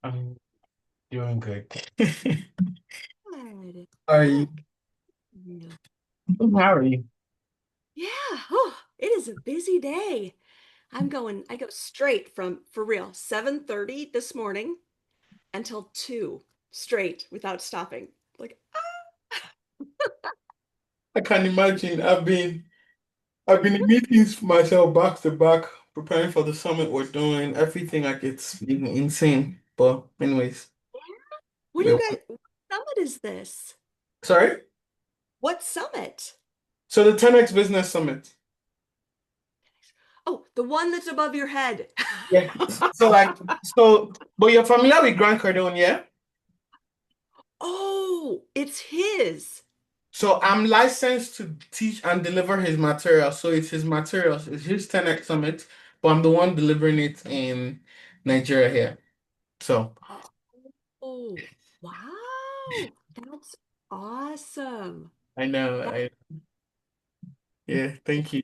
I'm doing good. Good. How are you? Good. Yeah. How are you? Yeah. Oh, it is a busy day. I go straight from, for real, 7:30 this morning until 2 straight without stopping. Like, I can imagine. I've been in meetings for myself back to back, preparing for the summit we're doing. Everything like it's been insane. But anyways, what do you we're guys, what summit is this? sorry. What summit? So the 10X Business Summit. Oh, the one that's above your head. Yeah. But you're familiar with Grant Cardone, yeah? Oh, it's his. So I'm licensed to teach and deliver his material. So it's his materials. It's his 10X Summit, but I'm the one delivering it in Nigeria here. So Oh, wow. That's awesome. I know. That's Yeah, thank you.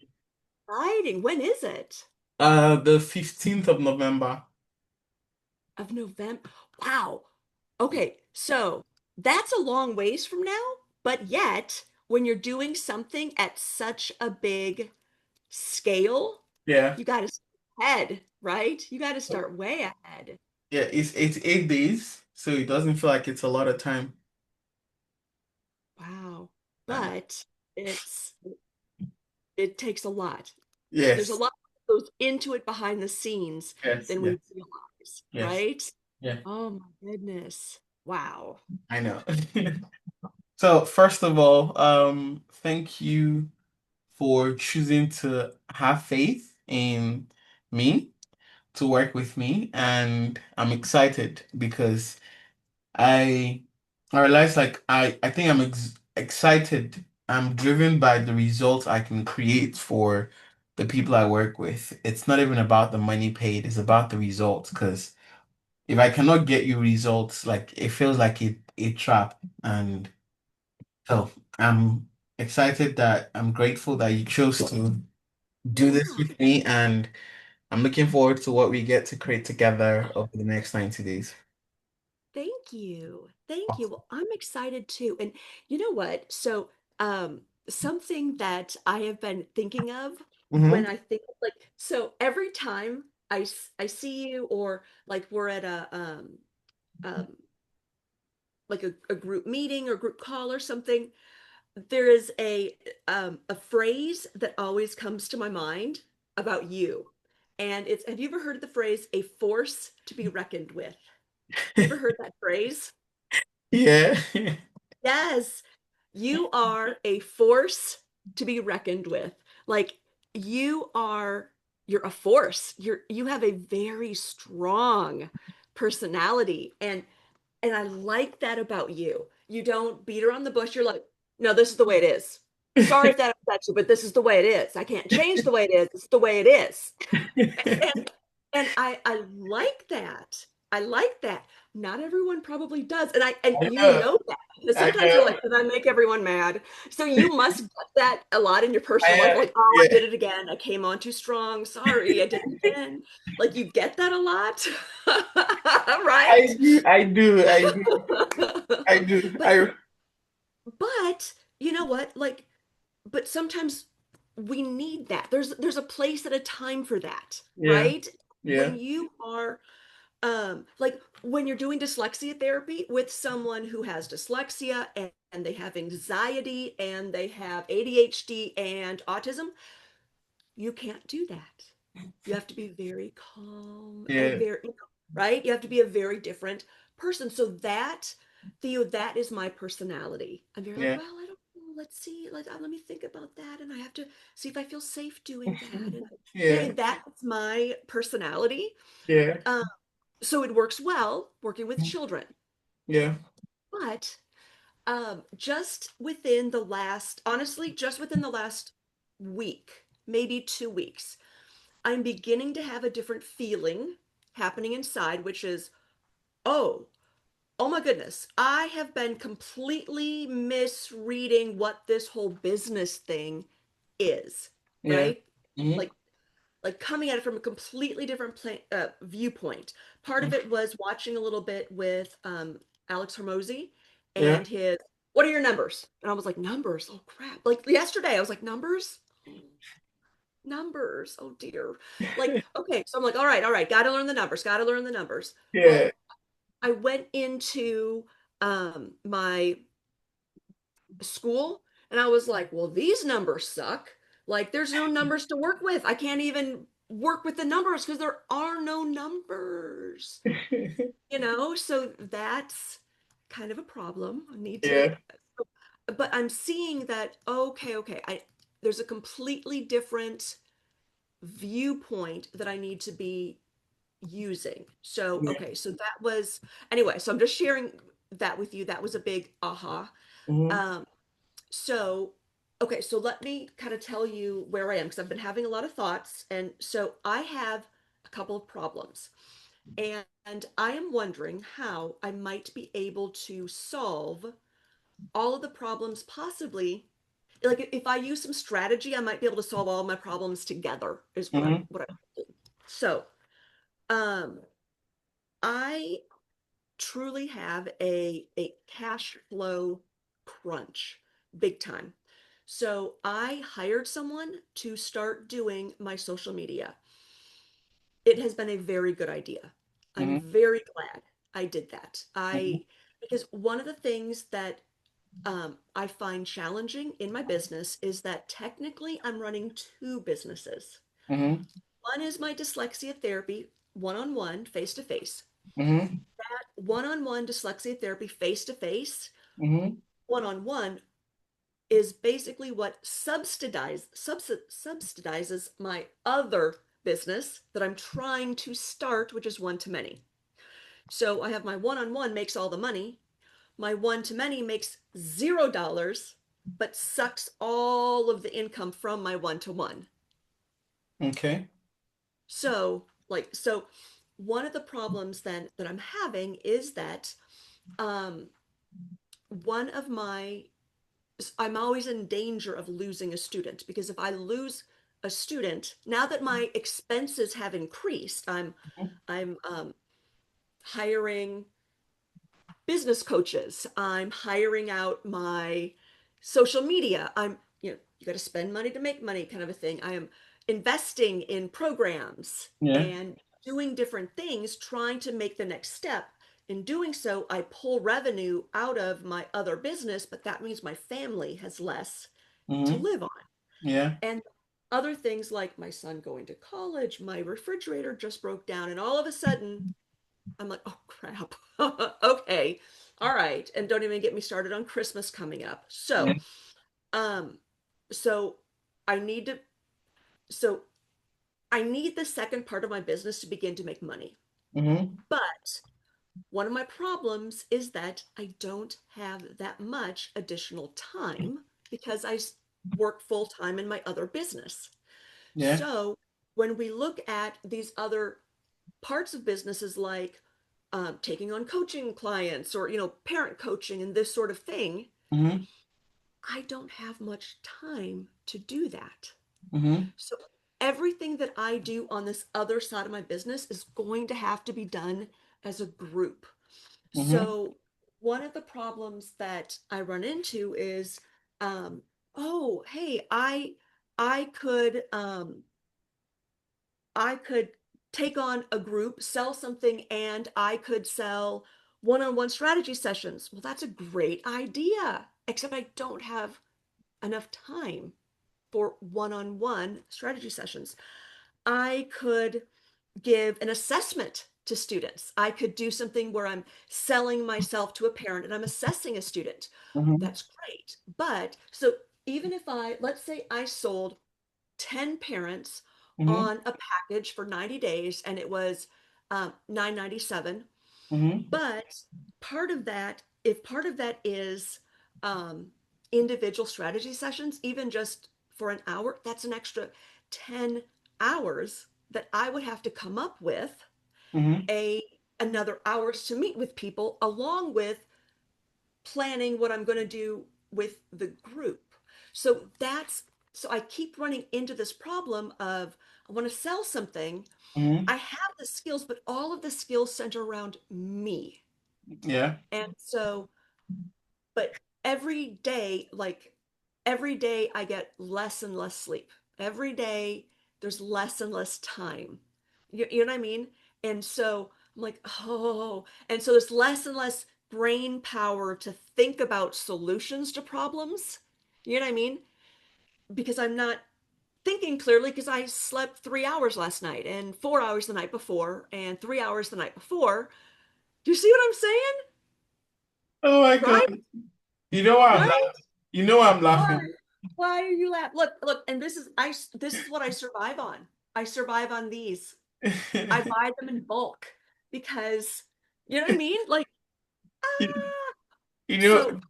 exciting. When is it? The 15th of November. Of November. Wow. Okay, so that's a long ways from now, but yet when you're doing something at such a big scale, Yeah. you got to ahead, right? You got to start way ahead. Yeah, it's 8 days, so it doesn't feel like it's a lot of time. Wow. I know. But it's it takes a lot. There's a Yes. lot that goes into it behind the scenes Yes, than we yes, realize, yes. right? Yeah, Oh my goodness. Wow. I know. So first of all, thank you for choosing to have faith in me to work with me, and I'm excited because I I realize like I think I'm excited. I'm driven by the results I can create for the people I work with. It's not even about the money paid, it's about the results because if I cannot get you results, like it feels like a trap. And so I'm excited that I'm grateful that you chose to do this Yeah. with me, and I'm looking forward to what we get to create together over the next 90 days. Thank you. Thank you. Awesome. Well, I'm excited too. And you know what? So, something that I have been thinking of Hmm. when I think like, so every time I see you or like we're at um like a group meeting or group call or something, there is a phrase that always comes to my mind about you. And it's, have you ever heard the phrase a force to be reckoned with? You ever heard that phrase? Yeah. Yes, you are a force to be reckoned with. Like you are, you're a force. You have a very strong personality, and I like that about you. You don't beat around the bush. You're like, no, this is the way it is. Sorry if that upsets you, but this is the way it is. I can't change the way it is. It's the way it is. And and I like that. I like that. Not everyone probably does. And I you know. know that. Because I sometimes you're know. like, did I make everyone mad? So you must get that a lot in your personal life. I Like, oh, I yeah. did it again. I came on too strong. Sorry, I did it again. Like you get that a lot. I Right? do. I do. I do. I do. But but you know what? Like, but sometimes we need that. There's a place at a time for that, Yeah. right? Yeah. When you are like when you're doing dyslexia therapy with someone who has dyslexia and they have anxiety and they have ADHD and autism, you can't do that. You have to be very calm and Yeah. very, right? You have to be a very different person. So that, Theo, that is my personality. I'm very like, Yeah. well, I don't know. Let's see. Let me think about that. And I have to see if I feel safe doing that. And Yeah. that's my personality. Yeah. Um, so it works well working with children. Yeah. But just within the last, honestly, just within the last week, maybe 2 weeks, I'm beginning to have a different feeling happening inside, which is, oh, oh my goodness, I have been completely misreading what this whole business thing is, Yeah. right? Hmm. Like, like coming at it from a completely different viewpoint. Part of it was watching a little bit with Alex Hormozy Yeah. and his, what are your numbers? And I was like, numbers? Oh crap. Like yesterday, I was like, numbers? Numbers. Oh dear. Like, okay. So I'm like, all right, got to learn the numbers, got to learn the numbers. Yeah. Well, I went into my school and I was like, well, these numbers suck. Like, there's no numbers to work with. I can't even work with the numbers because there are no numbers, So that's kind of a problem. I need to, Yeah. but I'm seeing that, okay, there's a completely different viewpoint that I need to be using. So, Yeah. okay, so that was, anyway, so I'm just sharing that with you. That was a big aha. Hmm. Um, So, okay, so let me kind of tell you where I am because I've been having a lot of thoughts. And so I have a couple of problems. And I am wondering how I might be able to solve all of the problems possibly. Like if I use some strategy, I might be able to solve all my problems together, is Hmm. what I'm thinking. So, um, I truly have a cash flow crunch big time. So I hired someone to start doing my social media. It has been a very good idea. I'm Hmm. very glad I did that. Hmm. I because one of the things that I find challenging in my business is that technically I'm running two businesses. Hmm. One is my dyslexia therapy, one-on-one, face-to-face. Hmm. One-on-one dyslexia therapy, face-to-face, Hmm. one-on-one is basically what subsidizes my other business that I'm trying to start, which is one to many. So I have my one-on-one makes all the money. My one to many makes $0, but sucks all of the income from my one to one. Okay. So one of the problems then that I'm having is that um, one of my I'm always in danger of losing a student because if I lose a student, now that my expenses have increased, I'm hiring business coaches. I'm hiring out my social media. You got to spend money to make money kind of a thing. I am investing in programs Yeah. and doing different things, trying to make the next step. In doing so, I pull revenue out of my other business, but that means my family has less to Hmm. live on. Yeah. And other things like my son going to college, my refrigerator just broke down, and all of a sudden I'm like, oh crap. Okay. All right. And don't even get me started on Christmas coming up. Yeah. Um, so I need to, so I need the second part of my business to begin to make money. Hmm. But one of my problems is that I don't have that much additional time because work full time in my other business. Yeah. So when we look at these other parts of businesses like taking on coaching clients or parent coaching and this sort of thing, Hmm. I don't have much time to do that. Hmm. So everything that I do on this other side of my business is going to have to be done as a group. Hmm. So one of the problems that I run into is um, oh hey, I could I could take on a group, sell something, and I could sell one-on-one strategy sessions. Well, that's a great idea, except I don't have enough time for one-on-one strategy sessions. I could give an assessment to students. I could do something where I'm selling myself to a parent and I'm assessing a student. Hmm. That's great. But so even if let's say I sold 10 parents Hmm. on a package for 90 days and it was 997, Hmm. but if part of that is um, individual strategy sessions, even just for an hour, that's an extra 10 hours that I would have to come up with Hmm. a another hours to meet with people along with planning what I'm going to do with the group. So I keep running into this problem of I want to sell something. Hmm. I have the skills, but all of the skills center around me. Yeah. And so, but every day, like every day, I get less and less sleep. Every day, there's less and less time. You know what I mean? And so I'm like, oh, and so there's less and less brain power to think about solutions to problems. You know what I mean? Because I'm not thinking clearly because I slept 3 hours last night and 4 hours the night before and 3 hours the night before. Do you see what I'm saying? Oh my God. Right? You know why I'm Right? laughing? You know why I'm Why? laughing? Why are you laughing? Look, look, and this is what I survive on. I survive on these. I buy them in bulk because you know what I mean? Like, You ah. you know, So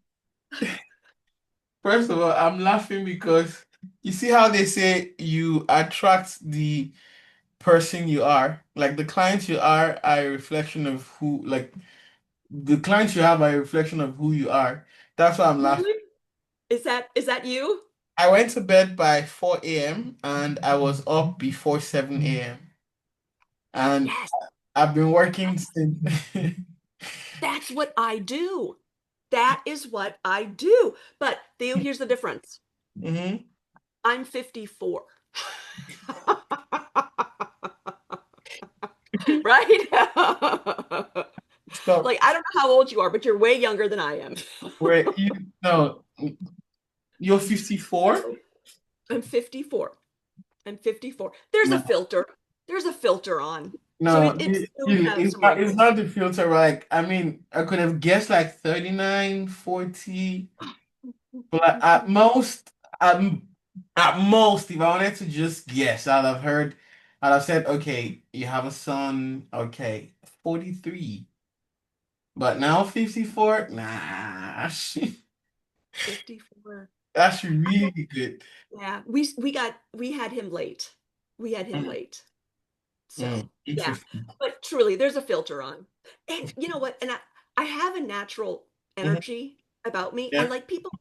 first of all, I'm laughing because you see how they say you attract the person you are. Like the clients you are a reflection of who, like the clients you have are a reflection of who you are. That's why I'm laughing. really? Is that you? I went to bed by 4 a.m. and I was up before 7 a.m. And Yes, I've been working since. that's what I do. That is what I do. But Theo, here's the difference. Hmm. I'm 54. Right? Stop. Like, I don't know how old you are, but you're way younger than I am. Where you no, you're 54? So I'm 54. I'm 54. There's a No, filter. There's a filter on. So no, it still would have some it's wrinkles. not the filter. Like, I mean, I could have guessed like 39, 40, but like, at most, if I wanted to just guess, I'd have said, okay, you have a son, okay, 43. But now 54? Nah, 54. that's really good. Yeah, we had him late. We had him Mm, late. So, yeah. interesting. But truly, there's a filter on. And you know what? And I have a natural Mhm. energy about me. I Yeah. like people.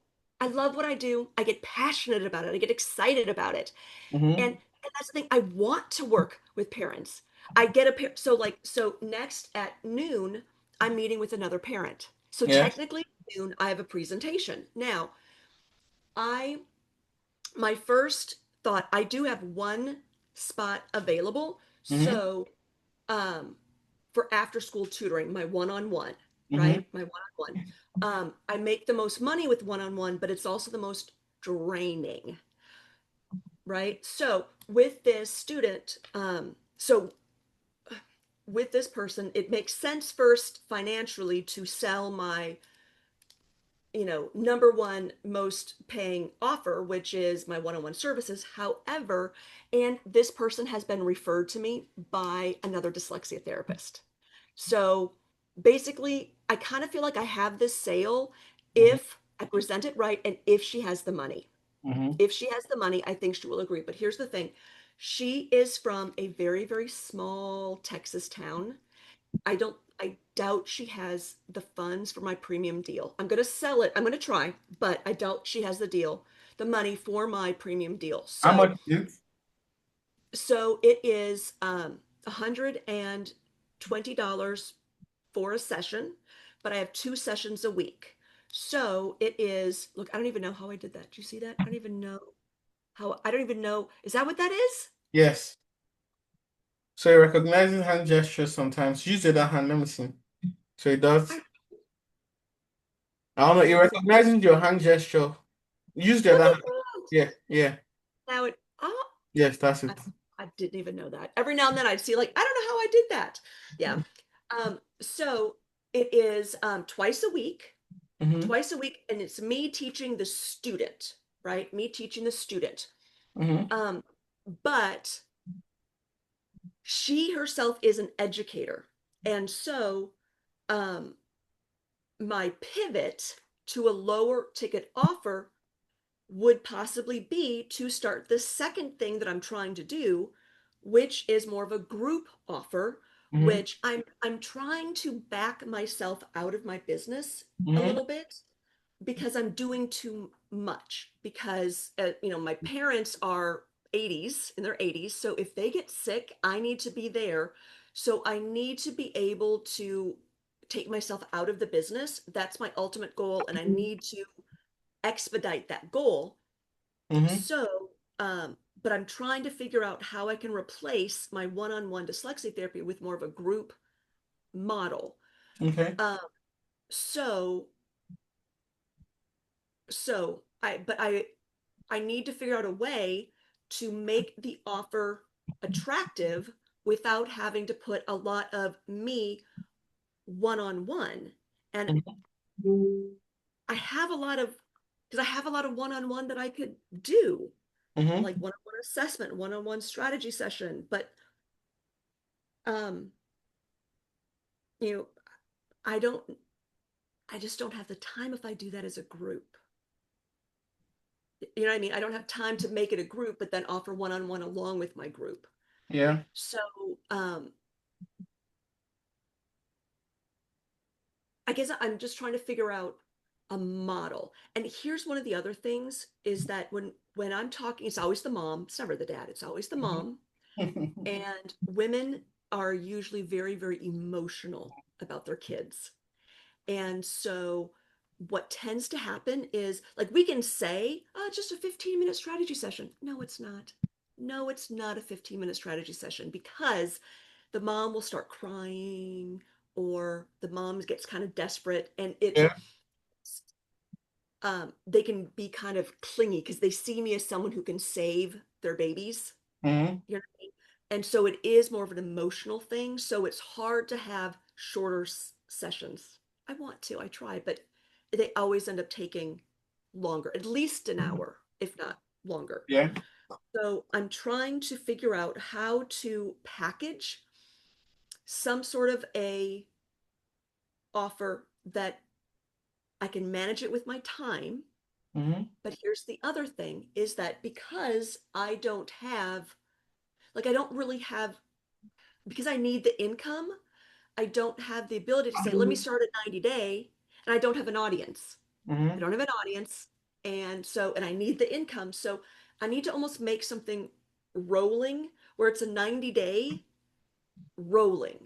I love what I do. I get passionate about it. I get excited about it. Hmm. And that's the thing. I want to work with parents. I get a so like so next at noon, I'm meeting with another parent. So Yeah. technically at noon, I have a presentation. Now, I my first thought, I do have one spot available. Hmm. So um for after school tutoring, my one-on-one, Hmm. right? My one-on-one. I make the most money with one-on-one, but it's also the most draining, right? So with this student, so with this person, it makes sense first financially to sell my, number one most paying offer, which is my one-on-one services. However, and this person has been referred to me by another dyslexia therapist. So basically, I kind of feel like I have this sale Hmm. if I present it right and if she has the money. Hmm. If she has the money, I think she will agree. But here's the thing. She is from a very, very small Texas town. I doubt she has the funds for my premium deal. I'm going to sell it. I'm going to try, but I doubt she has the money for my premium deal. How So, much is it? so it is $120 for a session, but I have 2 sessions a week. So it is, look, I don't even know how I did that. Do you see that? I don't even know. Is that what that is? Yes. So it recognizes hand gestures sometimes. Use the other hand. Let me see. So it does. I, I don't know. It is it, recognizes your hand gesture. Use the look other at hand. that. Yeah. Yeah. Now it, oh, Yes, that's I, it. I didn't even know that. Every now and then I'd see like, I don't know how I did that. Yeah. So it is Mm-hmm. twice a week, and it's me teaching the student, right? Me teaching the student. Mm-hmm. Um, but she herself is an educator. And so um, my pivot to a lower ticket offer would possibly be to start the second thing that I'm trying to do, which is more of a group offer, Mm-hmm. which I'm trying to back myself out of my business a Mm-hmm. little bit because I'm doing too much because my parents are 80s, in their 80s. So if they get sick, I need to be there. So I need to be able to take myself out of the business. That's my ultimate goal. And I need to expedite that goal. Mm-hmm. So, but I'm trying to figure out how I can replace my one-on-one dyslexia therapy with more of a group model. Okay. Um, so, but I need to figure out a way to make the offer attractive without having to put a lot of me one-on-one. And I have a lot of, because I have a lot of one-on-one that I could do, like Mm-hmm. one-on-one assessment, one-on-one strategy session, but um, you know, I don't, I just don't have the time if I do that as a group. You know what I mean? I don't have time to make it a group, but then offer one-on-one along with my group. Yeah. So, um, I guess I'm just trying to figure out a model. And here's one of the other things is that when I'm talking, it's always the mom, it's never the dad, it's always the mom. Mm-hmm. And women are usually very, very emotional about their kids. And so what tends to happen is like we can say, oh, just a 15-minute strategy session. No, it's not. No, it's not a 15-minute strategy session because the mom will start crying or the mom gets kind of desperate and it Yeah. they can be kind of clingy because they see me as someone who can save their babies. Mm-hmm. You know what I mean? And so it is more of an emotional thing. So it's hard to have shorter sessions. I want to, I try, but they always end up taking longer, at least an hour, if not longer. Yeah. So I'm trying to figure out how to package some sort of a offer that I can manage it with my time. Mm-hmm. But here's the other thing is that because I don't have, like, I don't really have, because I need the income, I don't have the ability to say, let me start at 90 day, and I don't have an audience. I Mm-hmm. don't have an audience. And so, and I need the income. So I need to almost make something rolling where it's a 90-day rolling.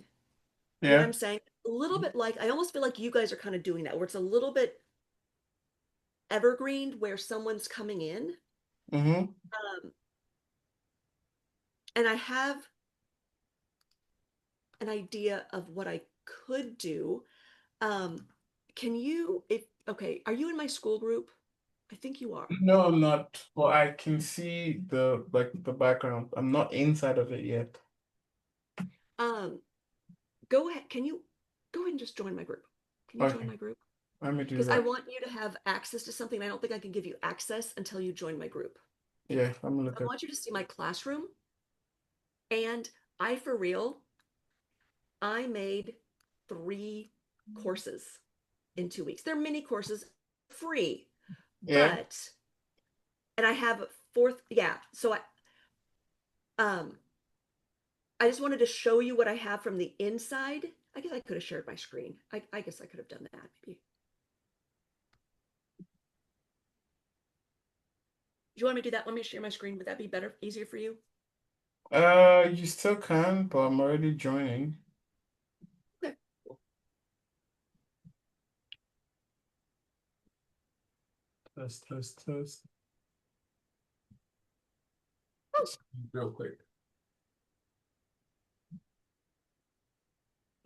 You know what Yeah. I'm saying? A little bit like, I almost feel like you guys are kind of doing that, where it's a little bit evergreen, where someone's coming in. Mm-hmm. Um, and I have an idea of what I could do. Um, can you, if, okay, are you in my school group? I think you are. No, I'm not. But I can see the background. I'm not inside of it yet. Um, go ahead. Can you go ahead and just join my group? Can you join Okay. my group? Let me do Because I that. want you to have access to something. I don't think I can give you access until you join my group. Yeah, I'm gonna I look at. want you to see my classroom. And I, for real, I made 3 courses in 2 weeks. They're mini courses, free, Yeah. but, and I have a fourth, yeah. So um, I just wanted to show you what I have from the inside. I guess I could have shared my screen. I guess I could have done that maybe. Do you want me to do that? Let me share my screen. Would that be better, easier for you? You still can, but I'm already joining. Okay. Test, test, test. Oh, Real quick.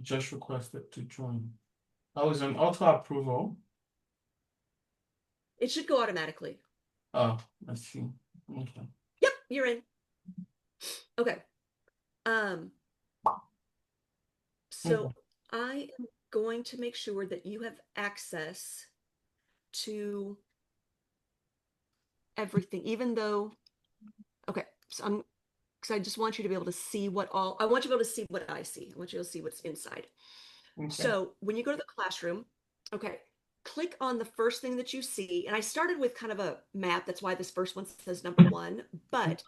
Just requested to join. I was on auto approval. it should go automatically. Oh, I see. Okay. Yep, you're in. Okay. Um, Okay. so I am going to make sure that you have access to everything, even though, okay, so I'm, because I just want you to be able to see what all, I want you to be able to see what I see. I want you to see what's inside. Okay. So when you go to the classroom, okay, click on the first thing that you see. And I started with kind of a map. That's why this first one says number one. But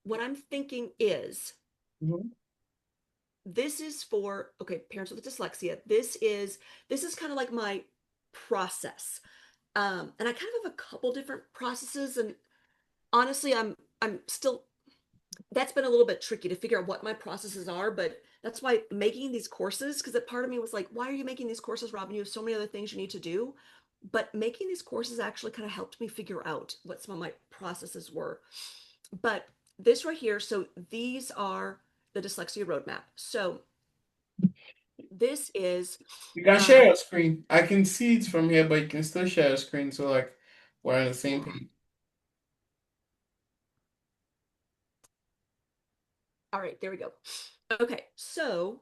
what I'm thinking is Mhm. this is for, okay, parents with dyslexia. This is kind of like my process. And I kind of have a couple different processes. And honestly, I'm still that's been a little bit tricky to figure out what my processes are, but that's why making these courses, because a part of me was like, why are you making these courses, Robin? You have so many other things you need to do. But making these courses actually kind of helped me figure out what some of my processes were. But this right here, so these are the dyslexia roadmap. So this is You can share um your screen. I can see it from here, but you can still share your screen. So like we're on the same yeah. page. All right, there we go. Okay, so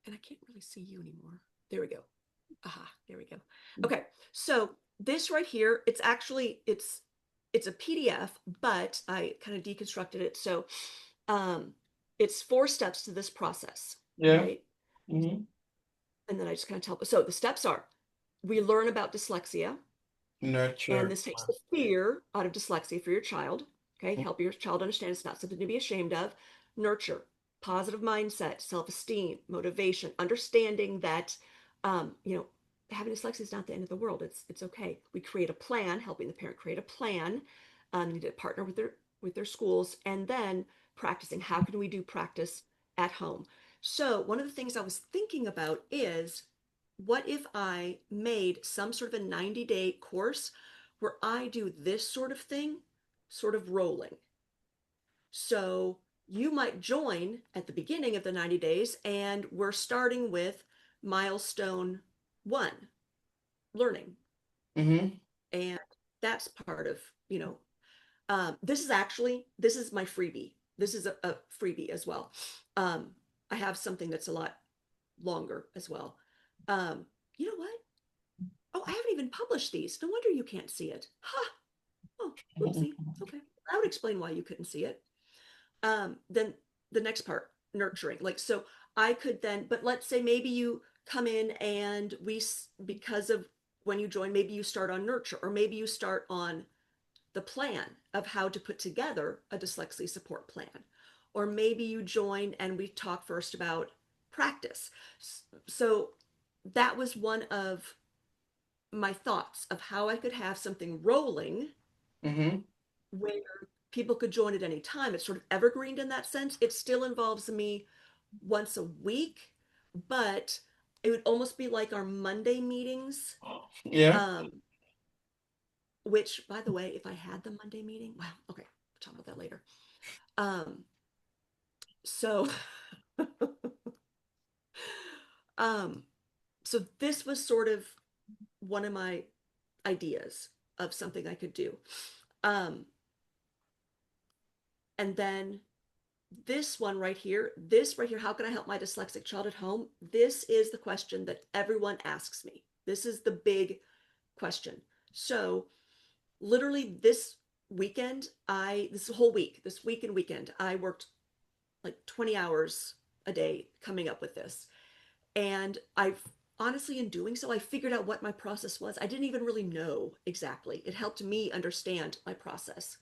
and I can't really see you anymore. There we go. Aha, there we go. Okay, so this right here, it's actually it's a PDF, but I kind of deconstructed it. So um it's 4 steps to this process, Yeah. right? Mm-hmm. And then I just kind of tell so the steps are we learn about dyslexia, and Nurture. this takes the fear out of dyslexia for your child. Okay, help your child understand it's not something to be ashamed of. Nurture positive mindset, self-esteem, motivation, understanding that having dyslexia is not the end of the world. It's okay. We create a plan, helping the parent create a plan. They need to partner with their schools, and then practicing. How can we do practice at home? So one of the things I was thinking about is what if I made some sort of a 90-day course where I do this sort of thing, sort of rolling. So you might join at the beginning of the 90 days, and we're starting with milestone 1, learning. Mm-hmm. And that's part of, this is my freebie. This is a freebie as well. Um, I have something that's a lot longer as well. Um, you know what? Oh, I haven't even published these. No wonder you can't see it. Ha! Oh, whoopsie. Okay. That would explain why you couldn't see it. Then the next part, nurturing. Like, so I could then, but let's say maybe you come in and because of when you join, maybe you start on nurture, or maybe you start on the plan of how to put together a dyslexia support plan. Or maybe you join and we talk first about practice. So that was one of my thoughts of how I could have something rolling Mm-hmm. where people could join at any time. It's sort of evergreen in that sense. It still involves me once a week, but it would almost be like our Monday meetings. Yeah. Um, which, by the way, if I had the Monday meeting, well, okay, we'll talk about that later. Um, so, um, so this was sort of one of my ideas of something I could do. Um, and then this right here, how can I help my dyslexic child at home? This is the question that everyone asks me. This is the big question. So, literally this whole week, this week and weekend, I worked like 20 hours a day coming up with this. And I've honestly, in doing so, I figured out what my process was. I didn't even really know exactly. It helped me understand my process.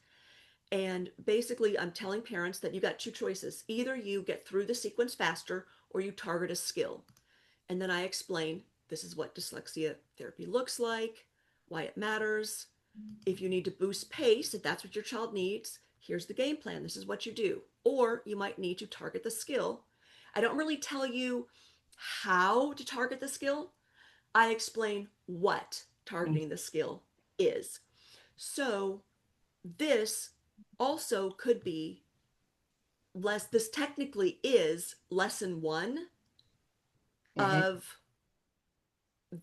And basically, I'm telling parents that you got 2 choices. Either you get through the sequence faster or you target a skill. And then I explain this is what dyslexia therapy looks like, why it matters. If you need to boost pace, if that's what your child needs, here's the game plan. This is what you do. Or you might need to target the skill. I don't really tell you how to target the skill, I explain what targeting the skill is. So this also could be this technically is lesson 1 Mm-hmm. of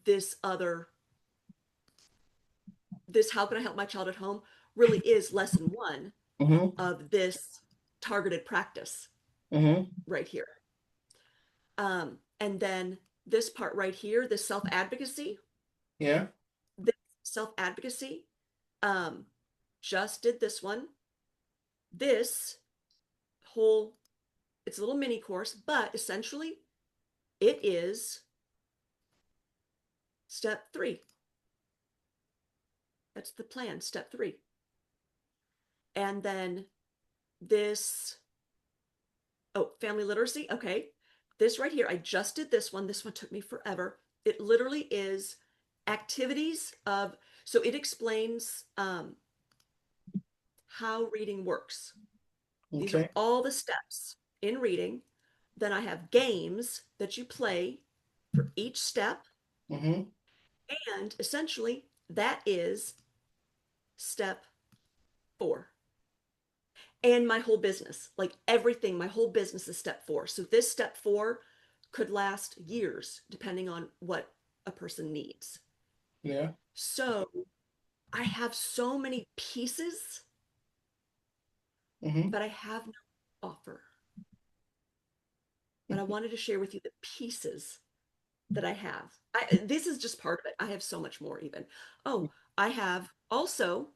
this other, this how can I help my child at home really is lesson 1 Mm-hmm. of this targeted practice Mm-hmm. right here. And then this part right here, this self-advocacy, Yeah. this self-advocacy, um, just did this one. This whole, it's a little mini course, but essentially it is step 3. That's the plan, step 3. And then this, oh, family literacy. Okay. This right here, I just did this one. This one took me forever. It literally is activities of, so it explains how reading works. These are Okay. all the steps in reading. Then I have games that you play for each step. Mm-hmm. And essentially, that is step 4. And my whole business, like everything, my whole business is step 4. So this step 4 could last years depending on what a person needs. Yeah. So I have so many pieces, Mm-hmm. but I have no offer. But I wanted to share with you the pieces that I have. This is just part of it. I have so much more even. Oh, I have also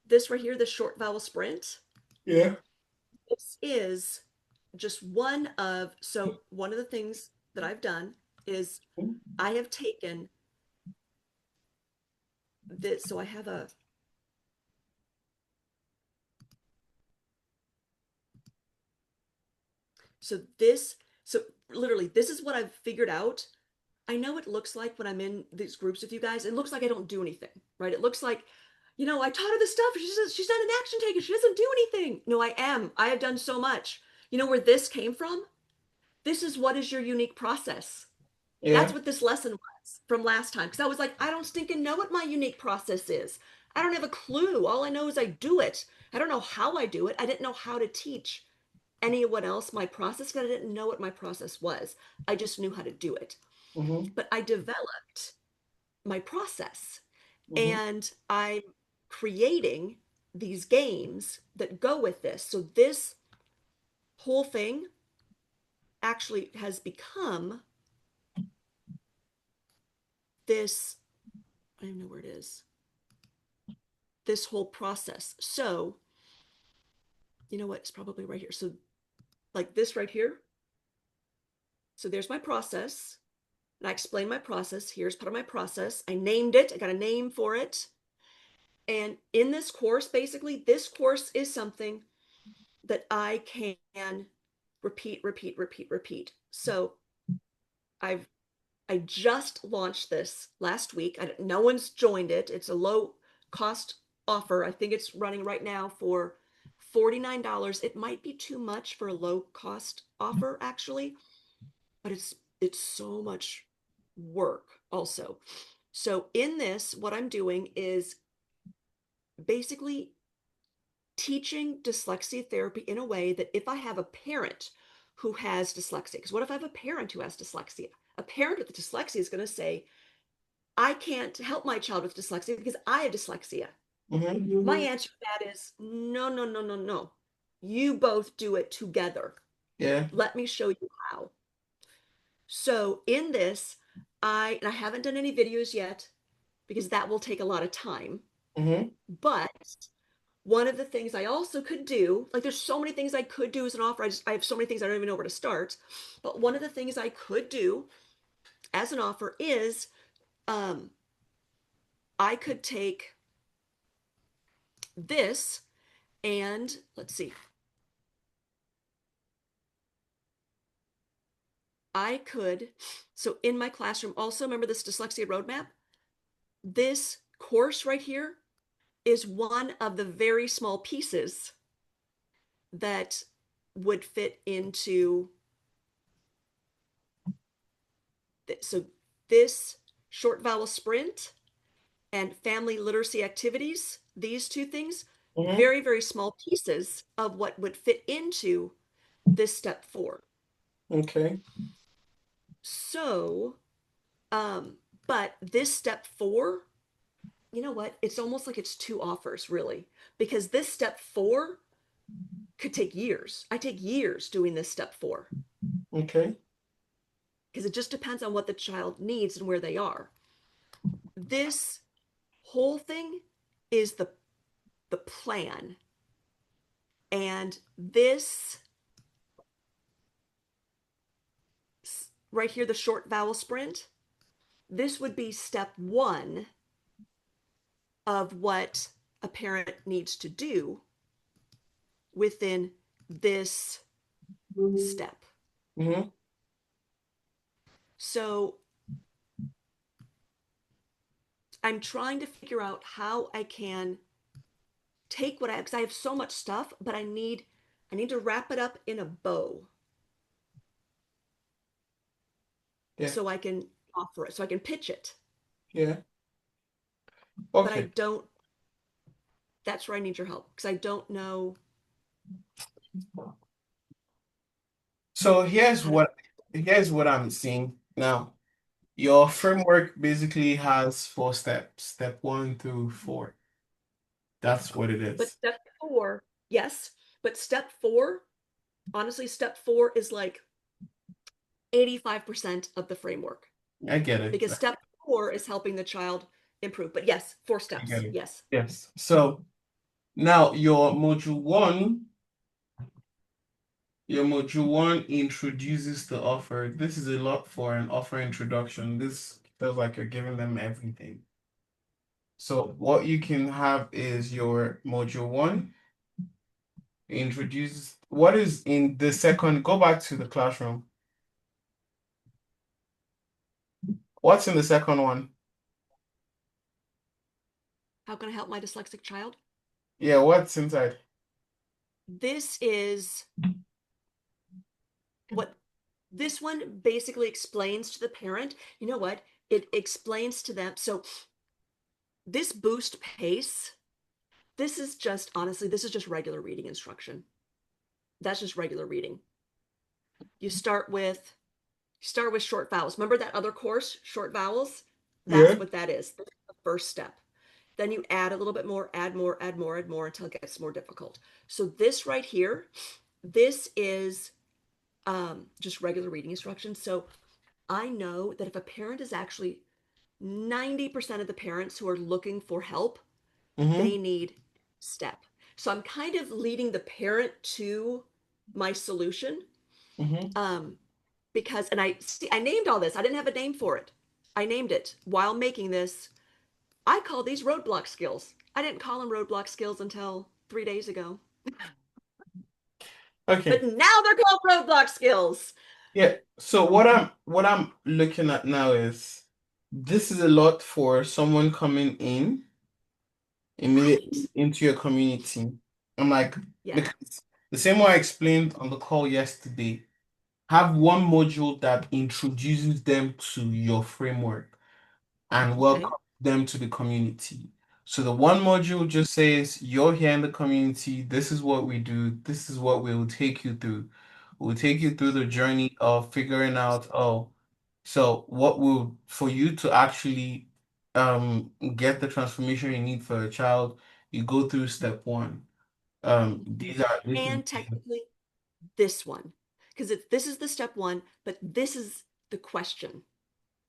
this right here, the short vowel sprint. Yeah. This is just one of the things that I've done is I have taken this. So I have a, so this, so literally, this is what I've figured out. I know it looks like when I'm in these groups with you guys, it looks like I don't do anything, right? It looks like, I taught her this stuff. She's not an action taker. She doesn't do anything. No, I am. I have done so much. You know where this came from? This is what is your unique process. That's Yeah. what this lesson was from last time. Because I was like, I don't stinking know what my unique process is. I don't have a clue. All I know is I do it. I don't know how I do it. I didn't know how to teach anyone else my process because I didn't know what my process was. I just knew how to do it. Mm-hmm. But I developed my process Mm-hmm. and I'm creating these games that go with this. So this whole thing actually has become this, I don't know where it is, this whole process. So, you know what? It's probably right here. So, like this right here. So, there's my process. And I explained my process. Here's part of my process. I named it, I got a name for it. And in this course, basically, this course is something that I can repeat, repeat, repeat, repeat. So, I've I just launched this last week. No one's joined it. It's a low cost offer. I think it's running right now for $49. It might be too much for a low cost offer actually, but it's so much work also. So in this, what I'm doing is basically teaching dyslexia therapy in a way that if I have a parent who has dyslexia, because what if I have a parent who has dyslexia? A parent with dyslexia is going to say, I can't help my child with dyslexia because I have dyslexia. My Mm-hmm. answer to that is no, no, no, no, no. You both do it together. Yeah. Let me show you how. So in this, and I haven't done any videos yet because that will take a lot of time. Mm-hmm. But one of the things I also could do, like there's so many things I could do as an offer. I have so many things I don't even know where to start. But one of the things I could do as an offer is um, I could take this and let's see, I could, so in my classroom, also remember this dyslexia roadmap? This course right here is one of the very small pieces that would fit into, so this short vowel sprint and family literacy activities, these two things, Mm-hmm. very, very small pieces of what would fit into this step 4. Okay. So, but this step 4, you know what? It's almost like it's two offers, really, because this step 4 could take years. I take years doing this step 4 Okay. because it just depends on what the child needs and where they are. This whole thing is the plan. And this right here, the short vowel sprint, this would be step 1 of what a parent needs to do within this step. Mm-hmm. So I'm trying to figure out how I can take what I have because I have so much stuff, but I need to wrap it up in a bow Yeah. so I can offer it, so I can pitch it. Yeah. But I Okay. don't, that's where I need your help because I don't know So how to. here's what I'm seeing now. Your framework basically has 4 steps, step 1 through 4. That's what it But is. step four, yes, but step four, honestly, step four is like 85% of the framework I get it. because step four is helping the child improve. But yes, four I get steps. it. Yes. Yes. So now your module one introduces the offer. This is a lot for an offer introduction. This feels like you're giving them everything. So what you can have is your module one introduces what is in the second. Go back to the classroom. What's in the second one? How can I help my dyslexic child? Yeah, what's inside? This is what this one basically explains to the parent. You know what? It explains to them. So this boost pace, this is just honestly, this is just regular reading instruction. That's just regular reading. You start with short vowels. Remember that other course, short vowels? Yeah. That's what that is. That's the first step. Then you add a little bit more, add more, add more, add more until it gets more difficult. So this right here, this is just regular reading instructions. So I know that if a parent is actually 90% of the parents who are looking for help, Mm-hmm. they need step. So I'm kind of leading the parent to my solution. Mm-hmm. Um, because, and I see, I named all this. I didn't have a name for it. I named it while making this. I call these roadblock skills. I didn't call them roadblock skills until 3 days ago, but Okay. now they're called roadblock skills. Yeah. So what I'm looking at now is this is a lot for someone coming in Right. immediately into your community. I'm like, Yeah. because the same way I explained on the call yesterday, have one module that introduces them to your framework and welcome Okay. them to the community. So the one module just says, you're here in the community, this is what we do, this is what we will take you through. We'll take you through the journey of figuring out, oh, so what will for you to actually get the transformation you need for a child, you go through step one. This is And technically, this one, because this is the step one, but this is the question.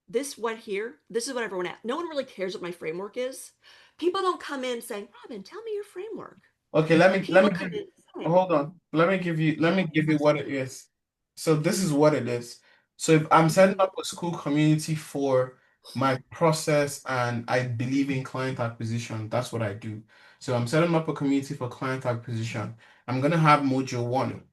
This one here, this is what everyone asks. No one really cares what my framework is. People don't come in saying, Robin, tell me your framework. Okay, let me People give come you, in saying, hold on. Let me give you what it is. So this is what it is. So if I'm setting mm-hmm, up a school community for my process and I believe in client acquisition, that's what I do. So I'm setting up a community for client acquisition. I'm gonna have module one,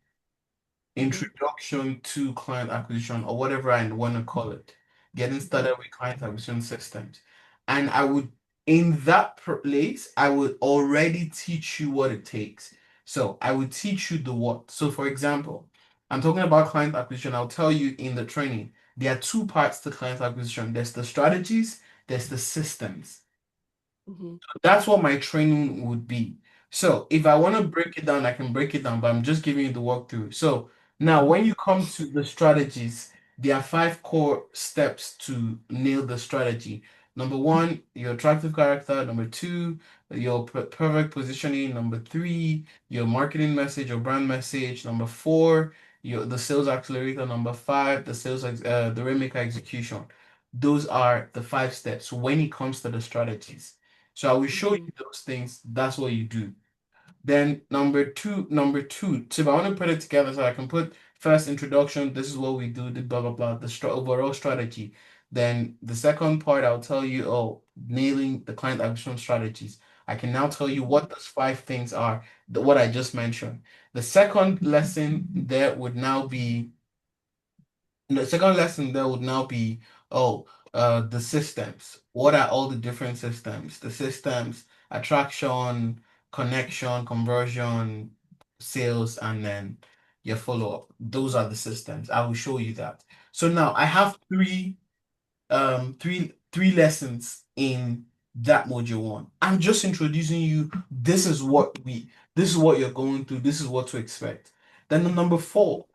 mm-hmm, introduction to client acquisition or whatever I want to call it, getting mm-hmm, started with client acquisition systems. And I would, in that place, I would already teach you what it takes. So I would teach you the what. So for example, I'm talking about client acquisition. I'll tell you in the training, there are 2 parts to client acquisition. There's the strategies, there's the systems. mm-hmm, That's what my training would be. So if I want to break it down, I can break it down, but I'm just giving you the walkthrough. So now when you come to the strategies, there are 5 core steps to nail the strategy. Number one, your attractive character. Number two, your perfect positioning. Number three, your marketing message or brand message. Number four, your the sales accelerator. Number five, the Rainmaker execution. Those are the 5 steps when it comes to the strategies. So I will show mm-hmm, you those things. That's what you do. Then number two. So if I want to put it together, so I can put first introduction. This is what we do. The blah blah blah. The overall strategy. Then the second part, I'll tell you. Oh, nailing the client acquisition strategies. I can now tell you mm-hmm, what those 5 things are. What I just mentioned. The second lesson there would now be the second lesson there would now be, oh, the systems. What are all the different systems? The systems, attraction, connection, conversion, sales, and then your follow-up. Those are the systems. I will show you that. So now I have three lessons in that module one. I'm just introducing you. This is what you're going through. This is what to expect. Then the number four,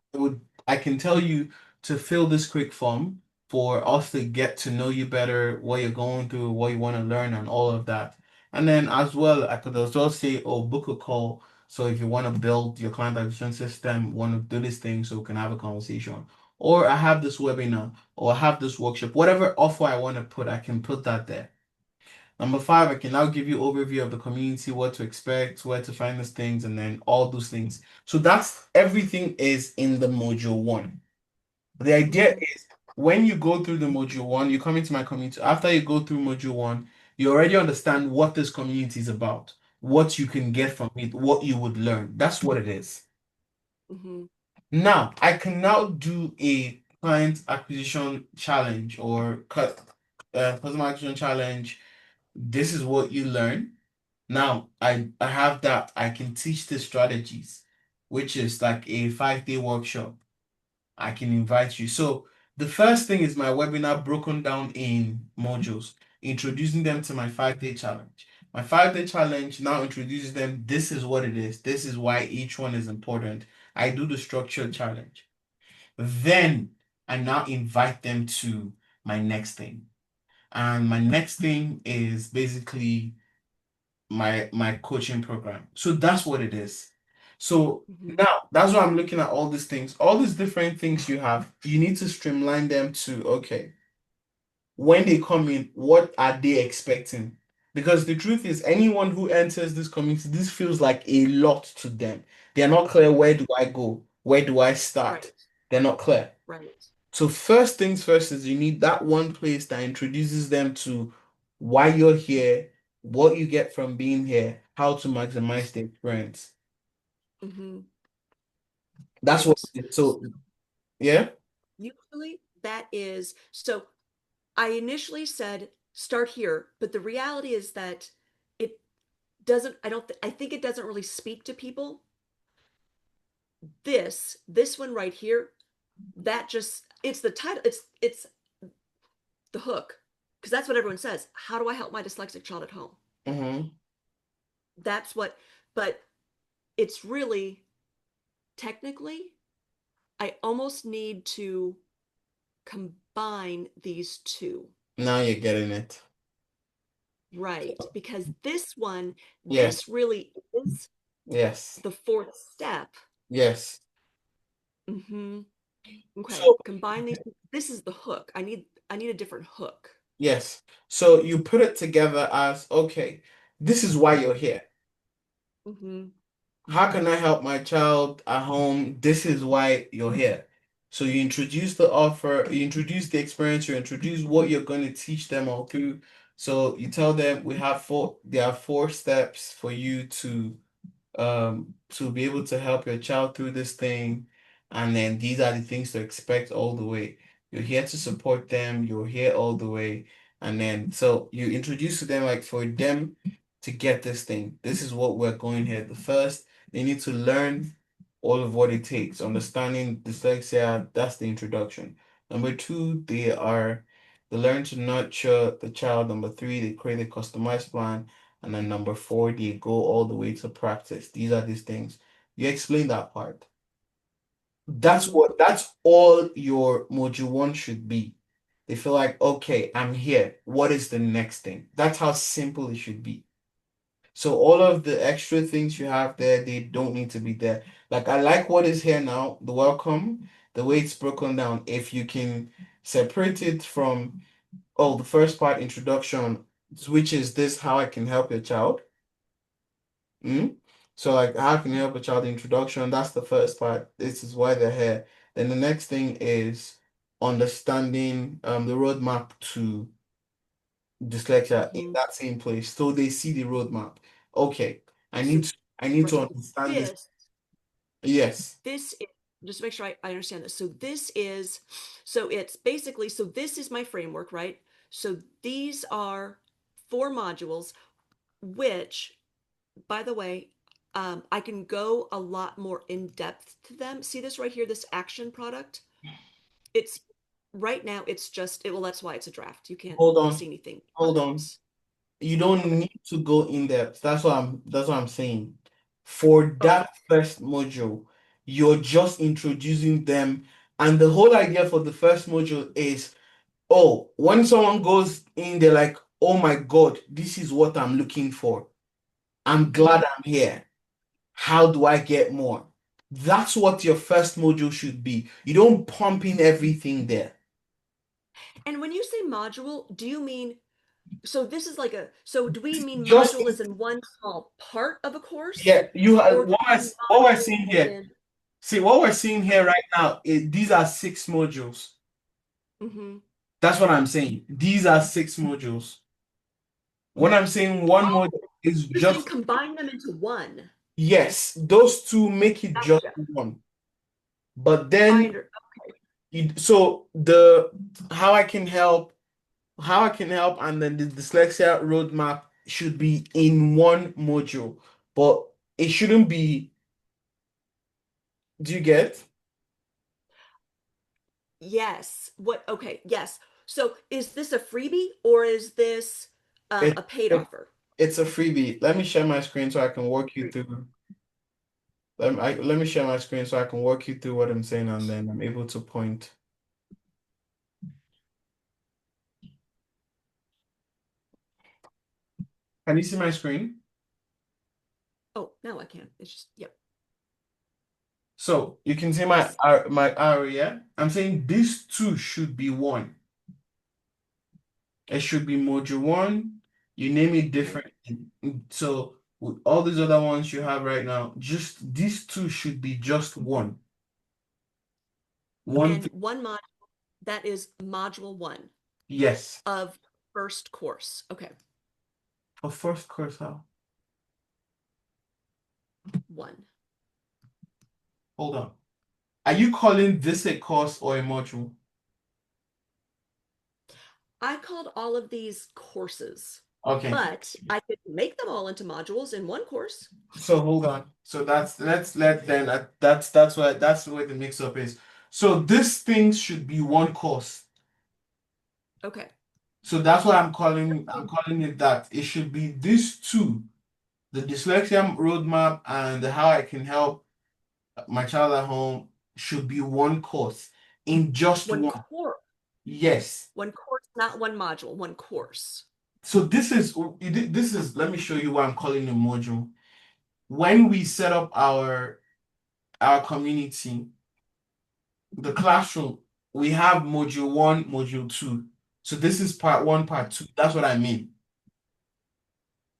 I can tell you to fill this quick form for us to get to know you better, what you're going through, what you want to learn, and all of that. And then as well, I could as well say, oh, book a call. So if you want to build your client acquisition system, want to do this thing so we can have a conversation. Or I have this webinar or I have this workshop, whatever offer I want to put, I can put that there. Number five, I can now give you overview of the community, what to expect, where to find these things, and then all those things. So that's everything is in the module one. The idea Mm-hmm. is when you go through the module one, you come into my community. After you go through module one, you already understand what this community is about, what you can get from it, what you would learn. That's what it is. Mm-hmm. Now, I can now do a client acquisition challenge or customer acquisition challenge. This is what you learn. Now, I have that. I can teach the strategies, which is like a 5-day workshop. I can invite you. So the first thing is my webinar broken down in modules, introducing them to my 5-day challenge. My 5-day challenge now introduces them. This is what it is. This is why each one is important. I do the structured challenge. Then I now invite them to my next thing. And my next thing is basically my coaching program. So that's what it is. So Mm-hmm. now that's why I'm looking at all these things, all these different things you have. You need to streamline them to okay, when they come in, what are they expecting? Because the truth is, anyone who enters this community, this feels like a lot to them. They're not clear where Mm-hmm. do I go? Where do I start? Right. They're not clear. Right. So first things first is you need that one place that introduces them to why you're here, what you get from being here, how to maximize the experience. Mm-hmm. That's what Right. it is. So yeah. Usually that is so I initially said start here, but the reality is that it doesn't, I think it doesn't really speak to people. This one right here, that just, it's the title, it's the hook. Because that's what everyone says. How do I help my dyslexic child at home? Mm-hmm. That's what, but it's really technically, I almost need to combine these two. Now you're getting it. Right. Because this one, Yes. this really is Yes. the fourth step. Yes. Hmm. Okay. So Combine these. This is the hook. I need a different hook. yes. So you put it together as okay, this is why you're here. Hmm. How can I help my child at home? This is why you're here. So you introduce the offer, you introduce the experience, you introduce what you're going to teach them all through. So you tell them there are 4 steps for you to be able to help your child through this thing. And then these are the things to expect all the way. You're here to support them, you're here all the way. And then so you introduce to them like for them to get this thing. This is what we're going here. The first, they need to learn all of what it takes. Understanding dyslexia, that's the introduction. Number two, they learn to nurture the child. Number three, they create a customized plan. And then number four, they go all the way to practice. These are these things. You explain that part. Hmm. That's all your module one should be. They feel like, okay, I'm here. What is the next thing? That's how simple it should be. So all of the extra things you have there, they don't need to be there. Like I like what is here now, the welcome, the way it's broken down. If you can separate it from, oh, the first part, introduction, which is this, how I can help your child. Mm? So like how can you help a child introduction? That's the first part. This is why they're here. Then the next thing is understanding the roadmap to dyslexia in Hmm. that same place. So they see the roadmap. Okay, So, I need right. to So understand this. this, Yes. this is, just to make sure I understand this. So it's basically, so this is my framework, right? So these are 4 modules, which By the way, I can go a lot more in depth to them. See this right here, this action product? It's right now, it's just, well, that's why it's a draft. You can't Hold see on, anything hold on. this. You don't Okay. need to go in depth. That's what I'm saying. For Okay. that first module, you're just introducing them. And the whole idea for the first module is, oh, when someone goes in, they're like, oh my God, this is what I'm looking for. I'm glad I'm here. How do I get more? That's what your first module should be. You don't pump in everything there. And when you say module, do you mean, so this is like a, so do we mean Just module as in one small part of a course? yeah, you Or do we mean what we're module seeing as here. in, See, what we're seeing here right now, these are six modules. mm-hmm. That's what I'm saying. These are six modules. When I'm saying one module is You're saying just, combine them into one. yes, those two make it just Gotcha. one. But I then, under, so the how I can help, and then the dyslexia roadmap should be in one module, but it shouldn't be. Do you get? yes. What, okay, yes. So is this a freebie or is this It, a paid it offer? it's a freebie. Let me share my screen so I can walk you Freebie. through. Let me share my screen so I can walk you through what I'm saying, and then I'm able to point. Can you see my screen? Oh, now I can. It's just, yep. So you can see my Yes. my arrow, yeah? I'm saying these two should be one. It should be module one. You name it Okay. different. So with all these other ones you have right now, just these two should be just one. One And thing. one mod that is module one Yes. of first course. Okay. For first course, how? One. Hold on. Are you calling this a course or a module? I called all of these courses, Okay. but I could make them all into modules in one course. So hold on. So that's let's let then that's where the mix up is. So this thing should be one course. Okay. So that's why I'm calling it that. It should be these two, the dyslexia roadmap and the how I can help my child at home should be one course in just One one. course. Yes. One course, not one module, one course. So this is let me show you why I'm calling it module. When we set up our community, the classroom, we have module one, module two. So this is part one, part two. That's what I mean.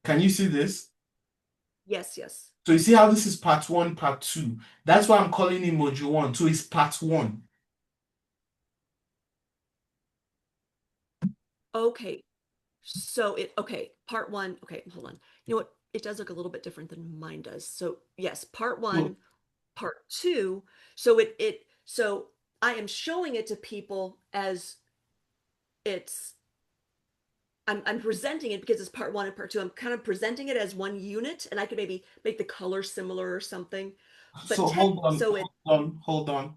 Can you see this? Yes, yes. So you see how this is part one, part two. That's why I'm calling it module one. So it's part one. Okay. So okay, part one. Okay, hold on. You know what? It does look a little bit different than mine does. So yes, part So, one, part two. So I am showing it to people as it's I'm presenting it because it's part one and part two. I'm kind of presenting it as one unit, and I could maybe make the color similar or something. But so hold on, so it hold on, hold on.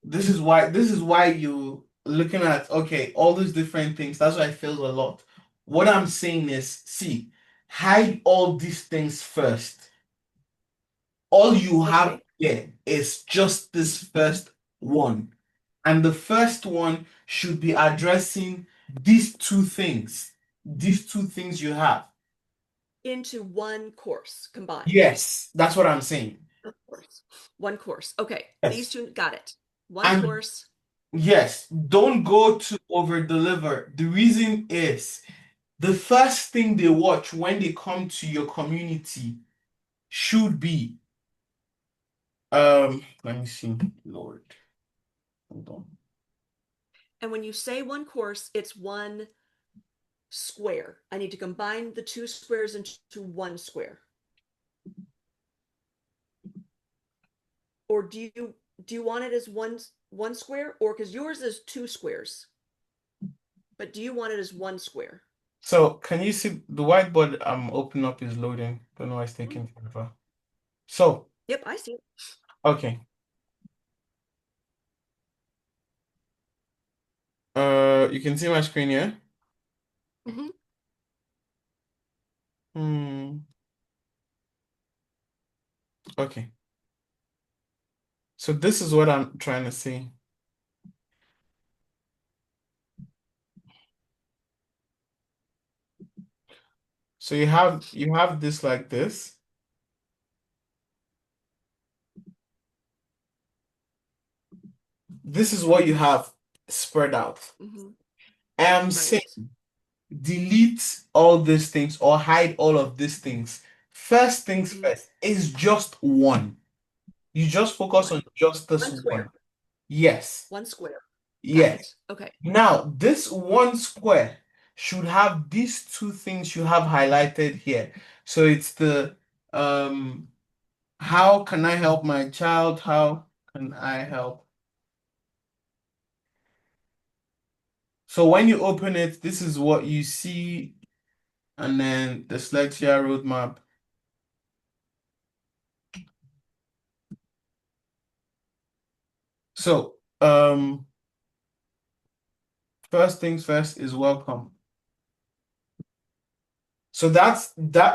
This is why you looking at okay, all these different things. That's why I feel a lot. What I'm saying is, see, hide all these things first. All you have okay. here is just this first one. And the first one should be addressing these two things. These two things you have. Into one course combined. Yes, that's what I'm saying. Of course. One course. Okay. These Yes. two got it. One And course, yes, don't go to over deliver. The reason is the first thing they watch when they come to your community should be let me see. Lord, hold on. and when you say one course, it's one square. I need to combine the two squares into one square. Or do you want it as one square or because yours is two squares, but do you want it as one square? So can you see the whiteboard I'm opening up is loading? Don't know why it's Mhm. taking forever. So, Yep, I see it. okay. You can see my screen here. Hmm. Hmm. Okay. So this is what I'm trying to see. So you have this like this. This is what you have spread out. Hmm. I'm saying Right. delete all these things or hide all of these things. First things Hmm. first is just one. You just focus One. on just this One one. square. Yes. One square. Got Yes. it. Okay. Now, this one square should have these two things you have highlighted here. So it's the how can I help my child? How can I help? So when you open it, this is what you see, and then the dyslexia roadmap. So first things first is welcome. So this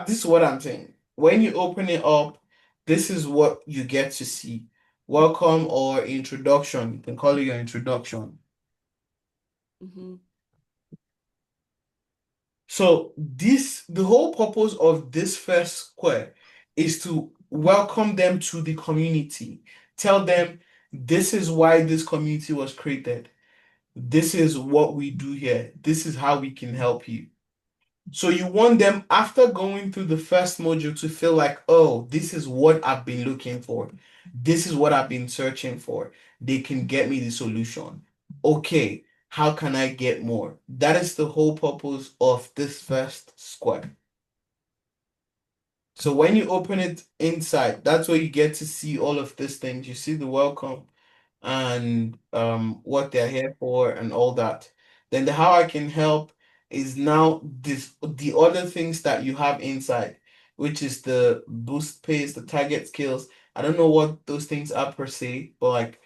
is what I'm saying. When you open it up, this is what you get to see. Welcome or introduction. You can call it your introduction. Hmm. So the whole purpose of this first square is to welcome them to the community. Tell them this is why this community was created. This is what we do here. This is how we can help you. So you want them after going through the first module to feel like, oh, this is what I've been looking for. This is what I've been searching for. They can get me the solution. Okay, how can I get more? That is the whole purpose of this first square. So when you open it inside, that's where you get to see all of these things. You see the welcome and what they're here for and all that. Then the how I can help is now the other things that you have inside, which is the boost pace, the target skills. I don't know what those things are per se, but like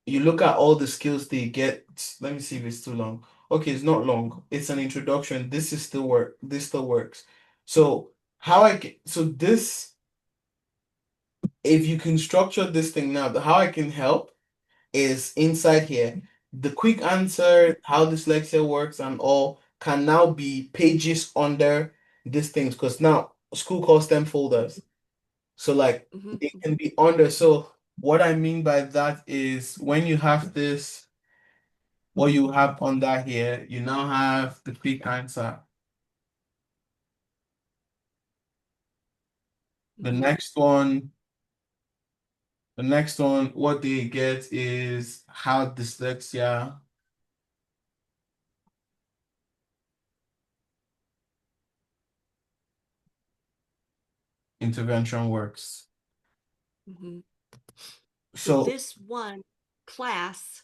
you look at all the skills they get. Let me see if it's too long. Okay, it's not long. It's an introduction. This is still work. This still works. So how I can so this if you can structure this thing now, the how I can help is inside here. The quick answer, how dyslexia works, and all can now be pages under these things because now school calls them folders. So like Hmm. it Hmm. can be under. So what I mean by that is when you have this, what you have under here, you now have the quick answer. The Hmm. next one, the next one, what they get is how dyslexia intervention works. Hmm. So So this one class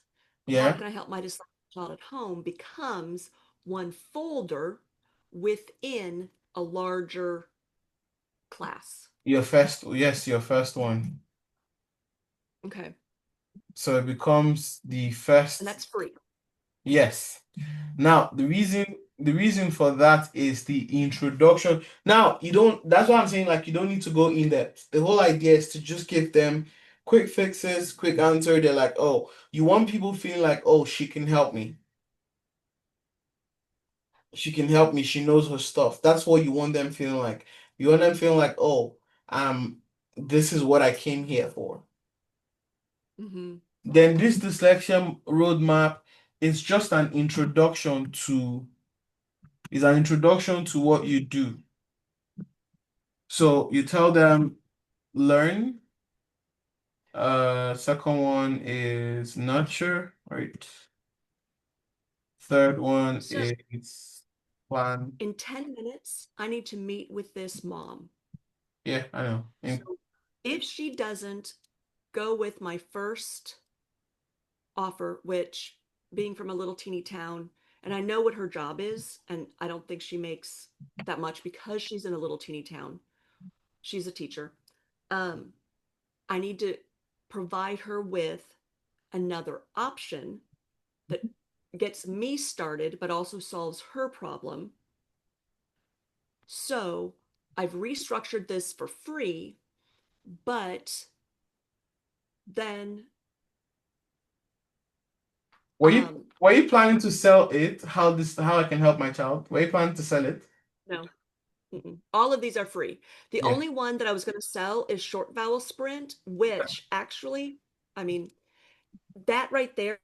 of how yeah, can I help my dyslexic child at home becomes one folder within a larger class. your first one. Okay. So it becomes the And first, that's free. yes. Now the reason for that is the introduction. Now you don't that's what I'm saying, like you don't need to go in depth. The whole idea is to just give them quick fixes, quick answer. They're like, oh, you want people feeling like, oh, she can help me. She can help me. She knows her stuff. That's what you want them feeling like. You want them feeling like, oh, this is what I came here for. Hmm. Then this dyslexia roadmap is just an introduction to what you do. So you tell them learn. Second one is nurture, right? Third one So is plan. in 10 minutes, I need to meet with this mom. Yeah, I know. So if she doesn't go with my first offer, which being from a little teeny town And I know what her job is, and I don't think she makes that much because she's in a little teeny town. She's a teacher. Um, I need to provide her with another option that gets me started, but also solves her problem. So I've restructured this for free, but then, Were you um, were you planning to sell it? How I can help my child? Were you planning to sell it? no, all of these are free. The Yeah. only one that I was going to sell is short vowel sprint, which actually, I mean, that right there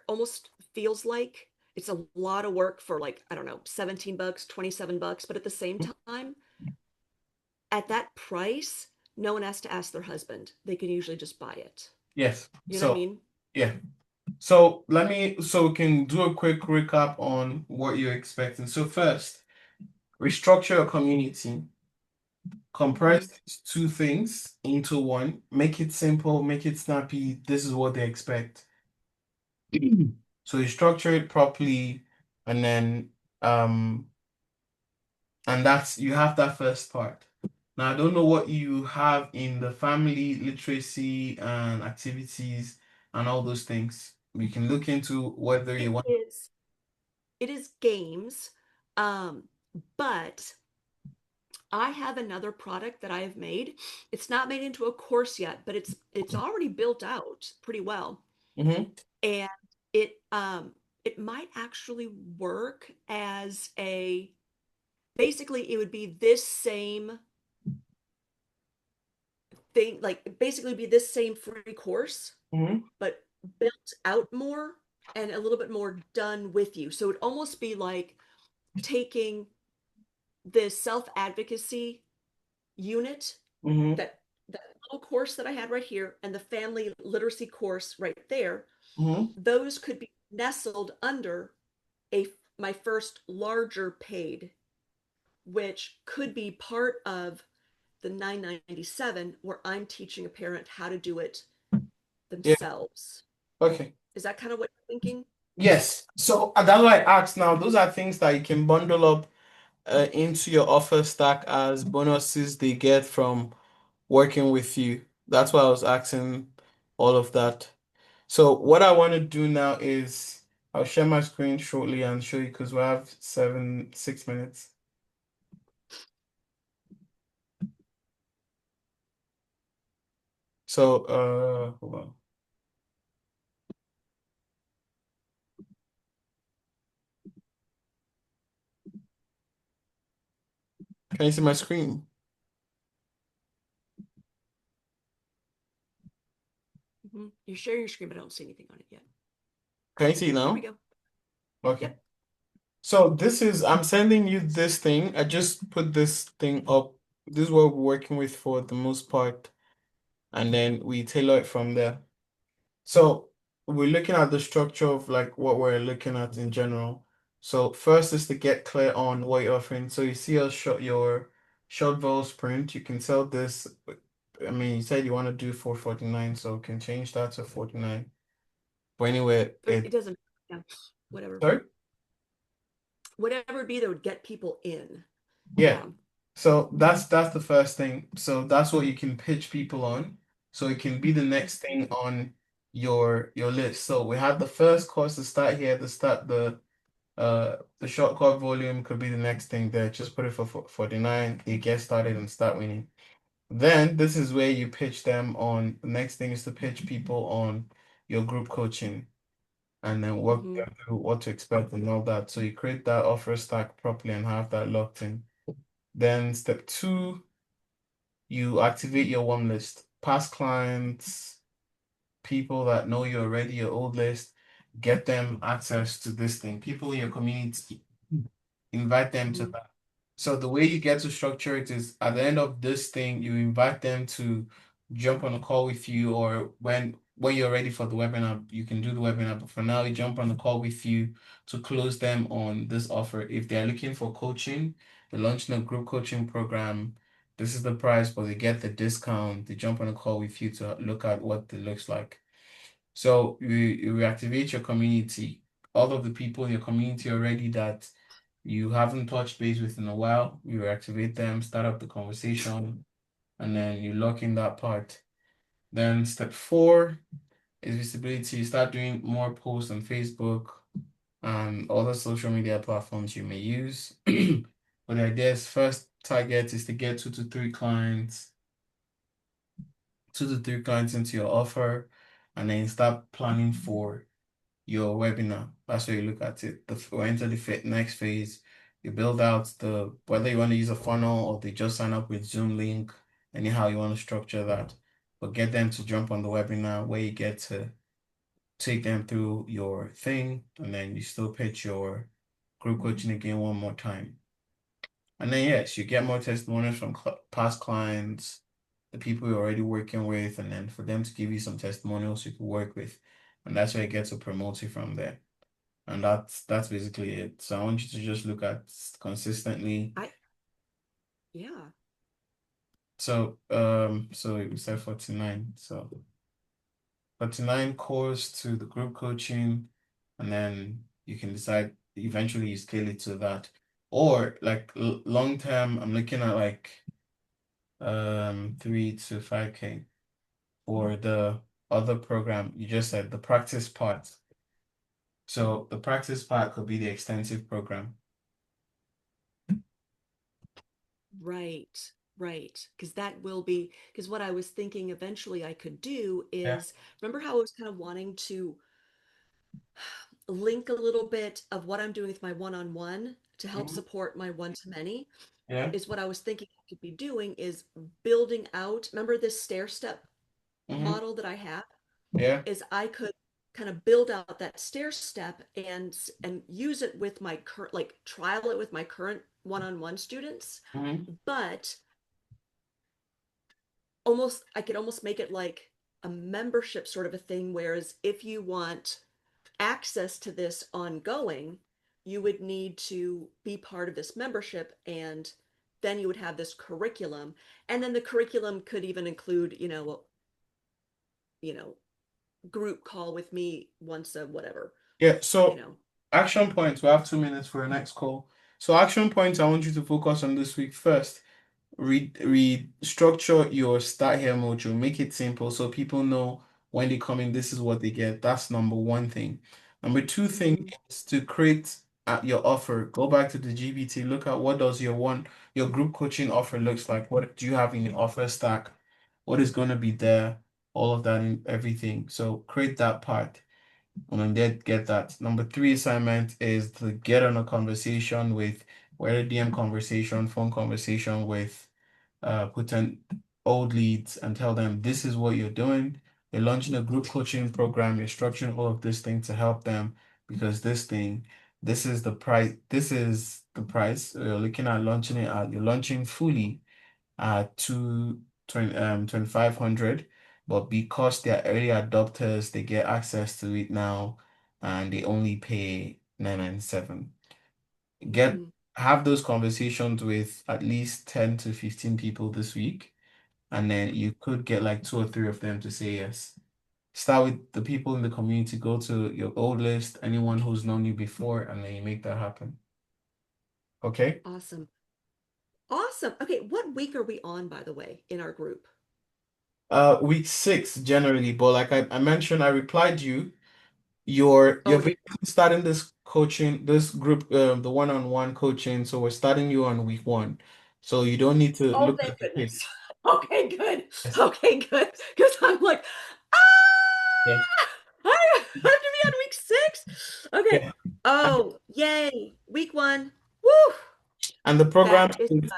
almost feels like it's a lot of work for like, I don't know, 17 bucks, 27 bucks. But at the same time, at that price, no one has to ask their husband. They can usually just buy it. Yes. You know what I So mean? yeah. So we can do a quick recap on what you're expecting. So first, restructure your community. Mm-hmm. Compress these two things into one. Make it simple, make it snappy. This is what they expect. So you structure it properly, and then um and that's you have that first part. Now I don't know what you have in the family literacy and activities and all those things. We can look into whether you It want. is it is games, um, but I have another product that I have made. It's not made into a course yet, but it's already built out pretty well. Hmm. And it might actually work as a basically it would be this same thing, like basically be this same free course, Hmm. but built out more and a little bit more done with you. So it'd almost be like taking the self-advocacy unit, Hmm. that little course that I had right here and the family literacy course right there, Hmm. those could be nestled under a my first larger paid, which could be part of the 997 where I'm teaching a parent how to do it Yeah. themselves. Okay. Is that kind of what you're thinking? Yes. So that's why I asked now. Those are things that you can bundle up into your offer stack as bonuses they get from working with you. That's why I was asking all of that. So what I want to do now is I'll share my screen shortly and show you because we have 6 minutes. So hold on. Can you see my screen? Mm-hmm. You're sharing your screen, but I don't see anything on it yet. Can you see it There we now? go. Okay. Yep. So this is I'm sending you this thing. I just put this thing up. This is what we're working with for the most part, and then we tailor it from there. So we're looking at the structure of like what we're looking at in general. So first is to get clear on what you're offering. So you see your short vowel sprint. You can sell this. I mean, you said you want to do 449, so we can change that to 49. But anyway, It doesn't, yeah, whatever. sorry? Whatever it be that would get people in. Yeah. Yeah. So that's the first thing. So that's what you can pitch people on. So it can be the next Mhm. thing on your list. So we have the first course to start here, to start the short card volume could be the next thing there. Just put it for 49. You get started and start winning. Then this is where you pitch them on. The next thing is to pitch people on your group coaching and then work Mhm. them through what to expect and all that. So you create that offer stack properly and have that locked in. Then step two, you activate your warm list. Past clients, people that know you already, your old list, get them access to this thing. People in your community, invite them to Mhm. that. So the way you get to structure it is at the end of this thing, you invite them to jump on a call with you, or when you're ready for the webinar, you can do the webinar. But for now, you jump on a call with you to close them on this offer. If they're looking for coaching, they're launching a group coaching program. This is the price, but they get the discount. They jump on a call with you to look at what it looks like. So you activate your community. all of the people in your community already that you haven't touched base with in a while. You reactivate them, start up the conversation, and then you lock in that part. Then step four is visibility. You start doing more posts on Facebook and other social media platforms you may use. But the idea is first target is to get two to three clients into your offer, and then start planning for your webinar. That's where you look at it. We enter the next phase. You build out the whether you want to use a funnel or they just sign up with Zoom link, anyhow you want to structure that. But get them to jump on the webinar where you get to take them through your thing, and then you still pitch your group coaching again one more time. And then yes, you get more testimonials from past clients, the people you're already working with, and then for them to give you some testimonials you could work with. And that's where it gets to promote you from there. And that's basically it. So I want you to just look at consistently. I yeah. So we said 49. So 49 calls to the group coaching, and then you can decide eventually you scale it to that. Or like long term, I'm looking at like 3 to 5K for the other program. You just said the practice part. So the practice part could be the extensive program. Right, right. Because that will be, because what I was thinking eventually I could do Yeah. is remember how I was kind of wanting to link a little bit of what I'm doing with my one-on-one to help Mhm. support my one-to-many Yeah. is what I was thinking I could be doing is building out. Remember this stair step Hmm. model that I have? Yeah. Is I could kind of build out that stair step and use it with my current like trial it with my current one-on-one students, Hmm. but almost I could almost make it like a membership sort of a thing. Whereas if you want access to this ongoing, you would need to be part of this membership, and then you would have this curriculum, and then the curriculum could even include, you know, group call with me once a whatever, Yeah. you So know. action points. We have 2 minutes for our next call. So action points I want you to focus on this week first. Restructure your start here module. Make it simple so people know when they come in, this is what they get. That's number one thing. Number two thing Mm-hmm. is to create your offer. Go back to the GPT. Look at what does your group coaching offer looks like. What do you have in your offer stack? What is going to be there? All of that and everything. So create that part. And then get that. Number three assignment is to get on a conversation with, whether DM conversation, phone conversation with potent old leads and tell them this is what you're doing. You're launching a group coaching program. You're structuring all of this thing to help them because this is the price. This is the price. You're looking at launching it at, you're launching fully to 2,500, but because they're early adopters, they get access to it now and they only pay 997. Get Mm-hmm. have those conversations with at least 10 to 15 people this week, and then you could get like two or three of them to say yes. Start with the people in the community, go to your old list, anyone who's known you before, and then you make that happen. Okay? Awesome. Awesome. Okay, what week are we on, by the way, in our group? Week 6 generally, but like I mentioned, I replied you. You're Oh, you're basically starting this coaching, this group, the one-on-one coaching. So we're starting you on week 1. So you don't need to oh, look thank at the goodness. page. Okay, good. Yes. Okay, good. Because I'm like, ah, Yeah. I have to be on week 6. Okay. Yeah. Oh, yay. Week 1. Woo! And the program That is is, such a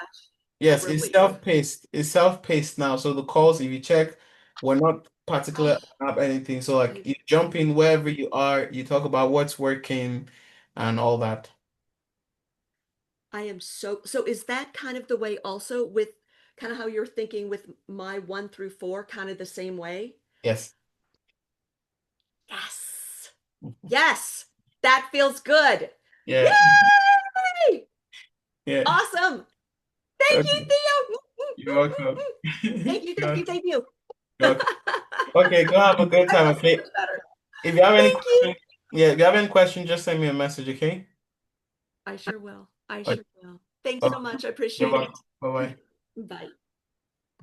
yes, it's relief. self-paced. It's self-paced now. So the calls, if you check, we're not particular Oh, about anything. So like I you jump in wherever you are, you talk about what's working and all that. I am so is that kind of the way also with kind of how you're thinking with my 1 through 4, kind of the same way? Yes. Yes. Yes. That feels good. Yeah. Yay! Yeah. Awesome. Thank you, Okay. You're welcome. Theo. Thank you, thank You're you, thank you. welcome. Okay, go have a good I time. feel so Okay. much better. If you have any Thank you. questions, Yeah, if you have any questions, just send me a message, okay? I sure will. I Okay. sure will. Thanks Okay. so much. I You're appreciate it. welcome. Bye-bye. Bye.